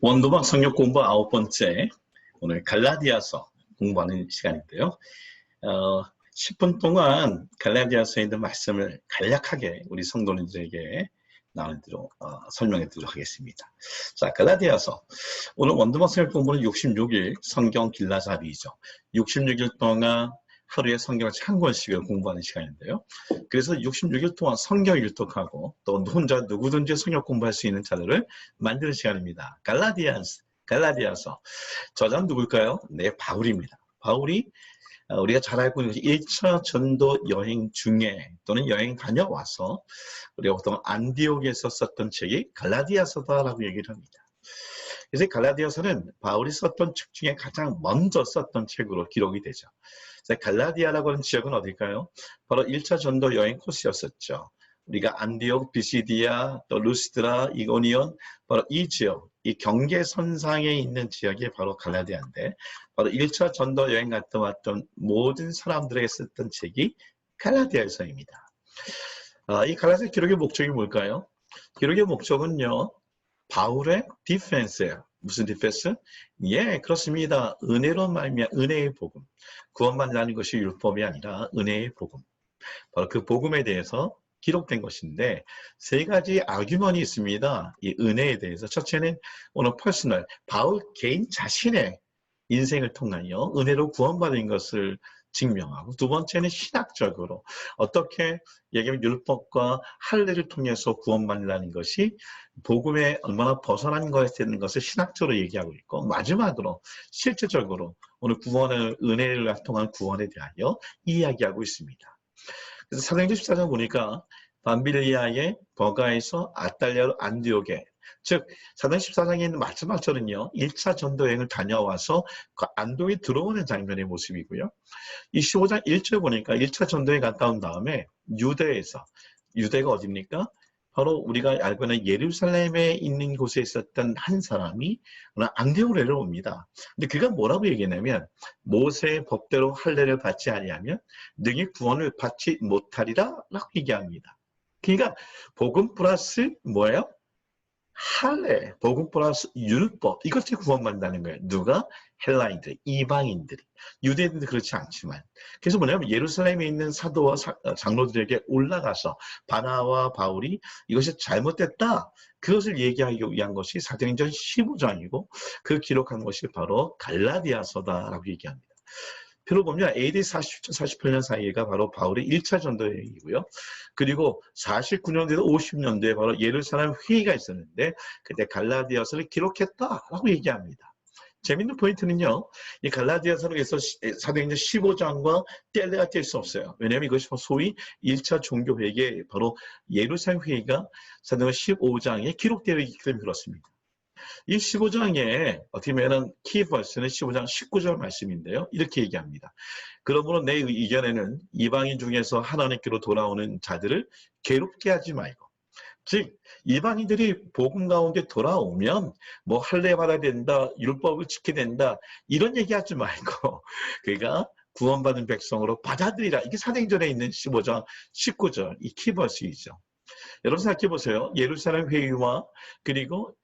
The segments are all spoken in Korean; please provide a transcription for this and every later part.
원도막 성역 공부 9번째, 오늘 갈라디아서 공부하는 시간인데요. 10분 동안 갈라디아서에 있는 말씀을 간략하게 우리 성도님들에게 나누도록 설명해 드리도록 하겠습니다. 자, 갈라디아서. 오늘 원도막 성역 공부는 66일 성경 길라잡이죠. 66일 동안 하루에 성경을 한 권씩을 공부하는 시간인데요. 그래서 66일 동안 성경 일독하고 또 혼자 누구든지 성경 공부할 수 있는 자들을 만드는 시간입니다. 갈라디아서. 저자는 누굴까요? 네, 바울입니다. 바울이 우리가 잘 알고 있는 1차 전도 여행 중에 또는 여행 다녀와서 우리가 보통 안디옥에서 썼던 책이 갈라디아서다라고 얘기를 합니다. 그래서 갈라디아서는 바울이 썼던 책 중에 가장 먼저 썼던 책으로 기록이 되죠. 갈라디아라고 하는 지역은 어딜까요? 바로 1차 전도 여행 코스였었죠. 우리가 안디옥, 비시디아, 또 루스드라, 이고니온, 바로 이 지역, 이 경계선상에 있는 지역이 바로 갈라디아인데, 바로 1차 전도 여행 갔다 왔던 모든 사람들에게 썼던 책이 갈라디아서입니다. 이 갈라디아 기록의 목적이 뭘까요? 기록의 목적은요, 바울의 디펜스예요. 무슨 디펜스? 예, 그렇습니다. 은혜로 말미암아 은혜의 복음. 구원받는다는 것이 율법이 아니라 은혜의 복음. 바로 그 복음에 대해서 기록된 것인데 세 가지 아규먼이 있습니다. 이 은혜에 대해서. 첫째는 오늘 퍼스널, 바울 개인 자신의 인생을 통하여 은혜로 구원받은 것을 증명하고, 두 번째는 신학적으로 어떻게 얘기하면 율법과 할례를 통해서 구원받는다는 것이 복음에 얼마나 벗어난 것에 되는 것을 신학적으로 얘기하고 있고, 마지막으로 실제적으로 오늘 구원을, 은혜를 통한 구원에 대하여 이야기하고 있습니다. 그래서 사도행전 14장 보니까 밤빌리아의 버가에서 아탈리아로 안디옥에, 즉 사도행전 14장에 있는 마지막 절은요 1차 전도 여행을 다녀와서 그 안동에 들어오는 장면의 모습이고요. 이 15장 1절 보니까 1차 전도에 갔다 온 다음에 유대에서, 유대가 어딥니까? 바로 우리가 알고 있는 예루살렘에 있는 곳에 있었던 한 사람이 안디옥으로 내려옵니다. 근데 그가 뭐라고 얘기했냐면, 모세의 법대로 할례를 받지 아니하면 능히 구원을 받지 못하리라 라고 얘기합니다. 그러니까 복음 플러스 뭐예요? 할례, 복음 플러스 율법, 이것이 구원받는다는 거예요. 누가? 헬라인들, 이방인들이. 유대인들은 그렇지 않지만. 그래서 뭐냐면 예루살렘에 있는 사도와 장로들에게 올라가서 바나와 바울이 이것이 잘못됐다, 그것을 얘기하기 위한 것이 사도행전 15장이고 그 기록한 것이 바로 갈라디아서다라고 얘기합니다. 표로 보면 AD 47, 48년 사이가 바로 바울의 1차 전도 여행이고요. 그리고 49년대에서 50년대에 바로 예루살렘 회의가 있었는데 그때 갈라디아서를 기록했다라고 얘기합니다. 재밌는 포인트는요, 이 갈라디아서에서 사도행전 15장과 뗄래야 뗄 수 없어요. 왜냐하면 이것이 소위 1차 종교회의에 바로 예루살렘 회의가 사도행전 15장에 기록되어 있기 때문에 그렇습니다. 이 15장에 어떻게 보면 키버스는 15장 19절 말씀인데요. 이렇게 얘기합니다. 그러므로 내 이견에는 이방인 중에서 하나님께로 돌아오는 자들을 괴롭게 하지 말고, 즉 이방인들이 복음 가운데 돌아오면 뭐 할례 받아야 된다, 율법을 지켜야 된다, 이런 얘기하지 말고 그가 구원받은 백성으로 받아들이라. 이게 사도행전에 있는 15장 19절 이 키버스이죠. 여러분 생각해 보세요. 예루살렘 회의와 그리고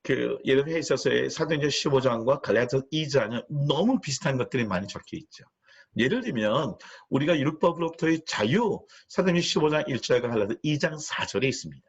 그 예루살렘에 있어서의 사도행전 15장과 갈라디아서 2장은 너무 비슷한 것들이 많이 적혀 있죠. 예를 들면 우리가 율법으로부터의 자유, 사도행전 15장 1절과 갈라디아서 2장 4절에 있습니다.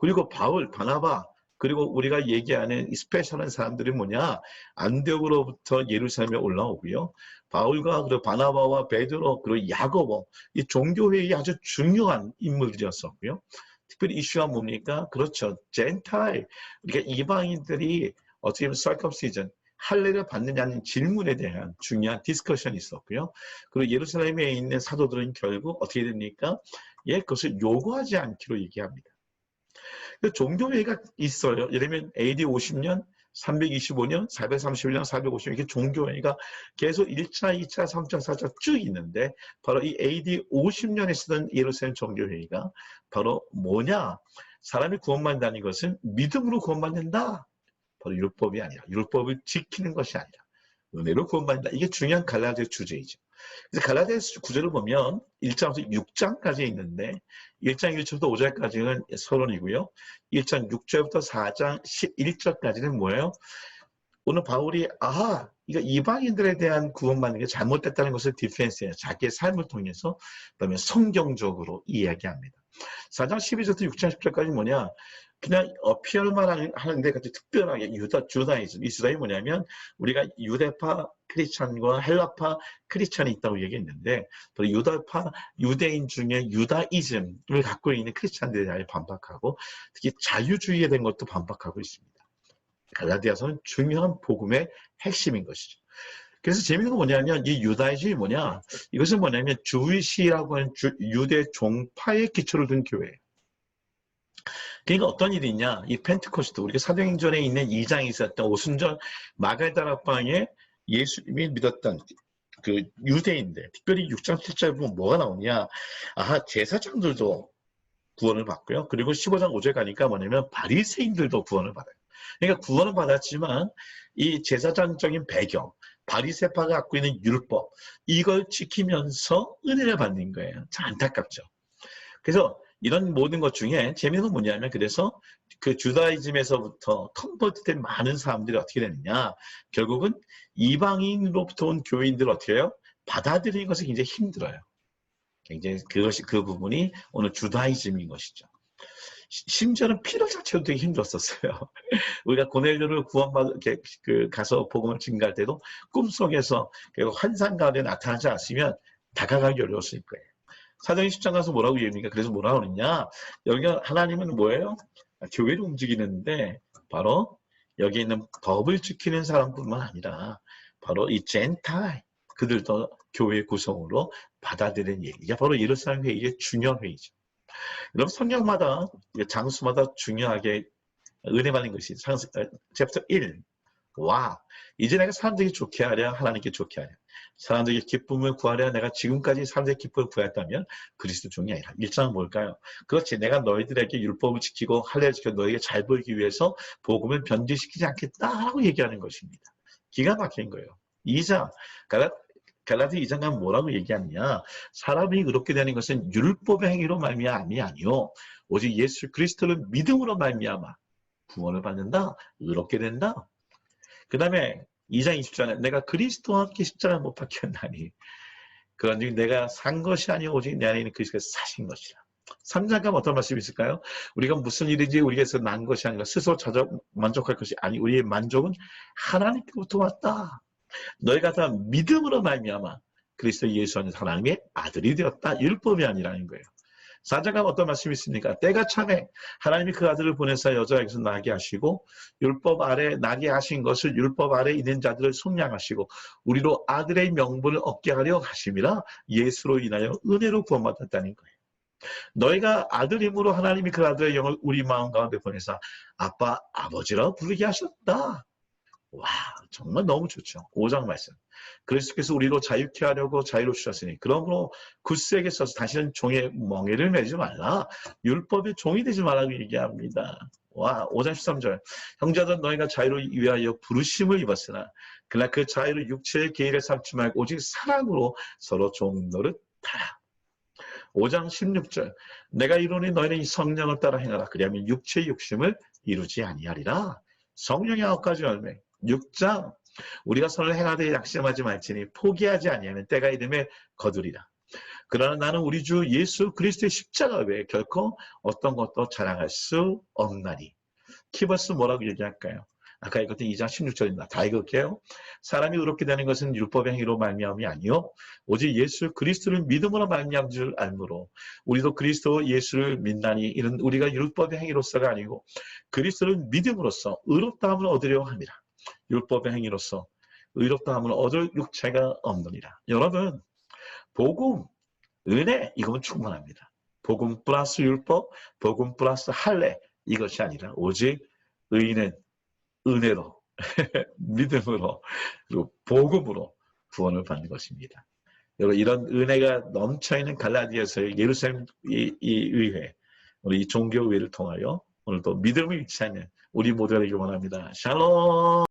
그리고 바울, 바나바, 그리고 우리가 얘기하는 이 스페셜한 사람들이 뭐냐? 안디옥으로부터 예루살렘에 올라오고요. 바울과 그리고 바나바와 베드로 그리고 야고보, 이 종교회의에 아주 중요한 인물들이었었고요. 특별히 이슈가 뭡니까? 그렇죠. 젠타일, 그러니까 이방인들이 어떻게 보면 circumcision, 할례를 받느냐는 질문에 대한 중요한 디스커션이 있었고요. 그리고 예루살렘에 있는 사도들은 결국 어떻게 됩니까? 예, 그것을 요구하지 않기로 얘기합니다. 종교회의가 있어요. 예를 들면 AD 50년, 325년, 431년, 450년 이렇게 종교회의가 계속 1차, 2차, 3차, 4차 쭉 있는데 바로 이 AD 50년에 쓰던 예루살렘 종교회의가 바로 뭐냐? 사람이 구원받는다는 것은 믿음으로 구원받는다. 바로 율법이 아니라, 율법을 지키는 것이 아니라 은혜로 구원받는다. 이게 중요한 갈라디아 주제이죠. 그래서 갈라디아 구절을 보면 1장부터 6장까지 있는데 1장 1절부터 5절까지는 서론이고요. 1장 6절부터 4장 11절까지는 뭐예요? 오늘 바울이 이거 이방인들에 대한 구원받는 게 잘못됐다는 것을 디펜스해요. 자기의 삶을 통해서 그다음에 성경적으로 이야기합니다. 4장 12절부터 6장 10절까지 뭐냐? 그냥 어피얼만 하는데 같이 특별하게 주다이즘. 이스라엘이 뭐냐면 우리가 유대파 크리스찬과 헬라파 크리스찬이 있다고 얘기했는데 또 유다파 유대인 중에 유다이즘을 갖고 있는 크리스찬들에 대해 반박하고 특히 자유주의에 대한 것도 반박하고 있습니다. 갈라디아서는 중요한 복음의 핵심인 것이죠. 그래서 재미있는 건 뭐냐면 이 유다이즘이 뭐냐? 이것은 뭐냐면 주위시라고 하는 유대 종파의 기초를 둔 교회예요. 그러니까 어떤 일이 있냐? 이 펜트코스트, 우리가 사도행전에 있는 2장에 있었던 오순절 마가다락방에 예수님이 믿었던 그 유대인들, 특별히 6장 7절 보면 뭐가 나오냐? 제사장들도 구원을 받고요. 그리고 15장 5절 가니까 뭐냐면 바리새인들도 구원을 받아요. 그러니까 구원을 받았지만 이 제사장적인 배경, 바리새파가 갖고 있는 율법, 이걸 지키면서 은혜를 받는 거예요. 참 안타깝죠. 그래서 이런 모든 것 중에 재미있는 건 뭐냐면 그래서 그 주다이즘에서부터 컨버트된 많은 사람들이 어떻게 되느냐. 결국은 이방인으로부터 온 교인들 어떻게 해요? 받아들이는 것이 굉장히 힘들어요. 굉장히 그 부분이 오늘 주다이즘인 것이죠. 심지어는 필요 자체도 되게 힘들었었어요. 우리가 고넬료를 가서 복음을 증가할 때도 꿈속에서 환상 가운데 나타나지 않으면 다가가기 어려웠을 거예요. 사도행 10장 가서 뭐라고 얘기합니까? 그래서 뭐라고 그러냐? 여기 하나님은 뭐예요? 교회를 움직이는데 바로 여기 있는 법을 지키는 사람뿐만 아니라 바로 이 젠타일 그들도 교회 구성으로 받아들이는 일. 이게 바로 예루살렘 회의의 중요한 회의죠. 여러분 성경마다 장수마다 중요하게 은혜 받는 것이 챕터 1. 이제 내가 사람들에게 좋게 하랴 하나님께 좋게 하랴. 사람들에게 기쁨을 구하랴. 내가 지금까지 사람들에게 기쁨을 구했다면 그리스도 종이 아니라. 1장은 뭘까요? 그렇지. 내가 너희들에게 율법을 지키고 할례를 지켜 너희에게 잘 보이기 위해서 복음을 변질시키지 않겠다라고 얘기하는 것입니다. 기가 막힌 거예요. 2장 갈라디아 2장 가면 뭐라고 얘기하느냐. 사람이 의롭게 되는 것은 율법의 행위로 말미암이 아니요 오직 예수 그리스도를 믿음으로 말미암아 구원을 받는다. 의롭게 된다. 그 다음에 2장 20절에 내가 그리스도와 함께 십자가를 못 박혔나니 그런즉 내가 산 것이 아니오 오직 내 안에 있는 그리스도가 사신 것이라. 3장 가면 어떤 말씀이 있을까요? 우리가 무슨 일인지 우리에게서 난 것이 아니라 스스로 찾아 만족할 것이 아니 우리의 만족은 하나님께로부터 왔다. 너희가 다 믿음으로 말미암아 그리스도 예수 안에서 하나님의 아들이 되었다. 율법이 아니라는 거예요. 4장 가면 어떤 말씀이 있습니까? 때가 참에 하나님이 그 아들을 보내사 여자에게서 나게 하시고 율법 아래 나게 하신 것을 율법 아래 있는 자들을 속량하시고 우리로 아들의 명분을 얻게 하려 하심이라. 예수로 인하여 은혜로 구원받았다는 거예요. 너희가 아들임으로 하나님이 그 아들의 영을 우리 마음 가운데 보내사 아빠 아버지라 부르게 하셨다. 정말 너무 좋죠. 5장 말씀. 그리스도께서 우리로 자유케 하려고 자유로 주셨으니 그러므로 굳세게 써서 다시는 종의 멍에를 매지 말라. 율법의 종이 되지 말라고 얘기합니다. 5장 13절. 형제들 너희가 자유를 위하여 부르심을 입었으나 그러나 그 자유를 육체의 계획을 삼지 말고 오직 사랑으로 서로 종노릇 하라. 5장 16절. 내가 이루니 너희는 이 성령을 따라 행하라. 그리하면 육체의 욕심을 이루지 아니하리라. 성령의 9가지 열매. 6장 우리가 선을 행하되 약심하지 말지니 포기하지 아니하면 때가 이름에 거두리라. 그러나 나는 우리 주 예수 그리스도의 십자가 외에 결코 어떤 것도 자랑할 수 없나니. 키버스 뭐라고 얘기할까요? 아까 읽었던 2장 16절입니다. 다 읽을게요. 사람이 의롭게 되는 것은 율법의 행위로 말미암이 아니요 오직 예수 그리스도를 믿음으로 말미암은 줄 알므로 우리도 그리스도 예수를 믿나니 이는 우리가 율법의 행위로서가 아니고 그리스도를 믿음으로써 의롭다함을 얻으려 함이라. 율법의 행위로서 의롭다함을 얻을 육체가 없느니라. 여러분 복음, 은혜 이거면 충분합니다. 복음 플러스 율법, 복음 플러스 할례 이것이 아니라 오직 의인은 은혜로 믿음으로 그리고 복음으로 구원을 받는 것입니다. 여러분 이런 은혜가 넘쳐있는 갈라디아서의 예루살렘 이 의회 우리 이 종교의회를 통하여 오늘도 믿음을 잃지 않는 우리 모두가 되길 원합니다. 샬롬.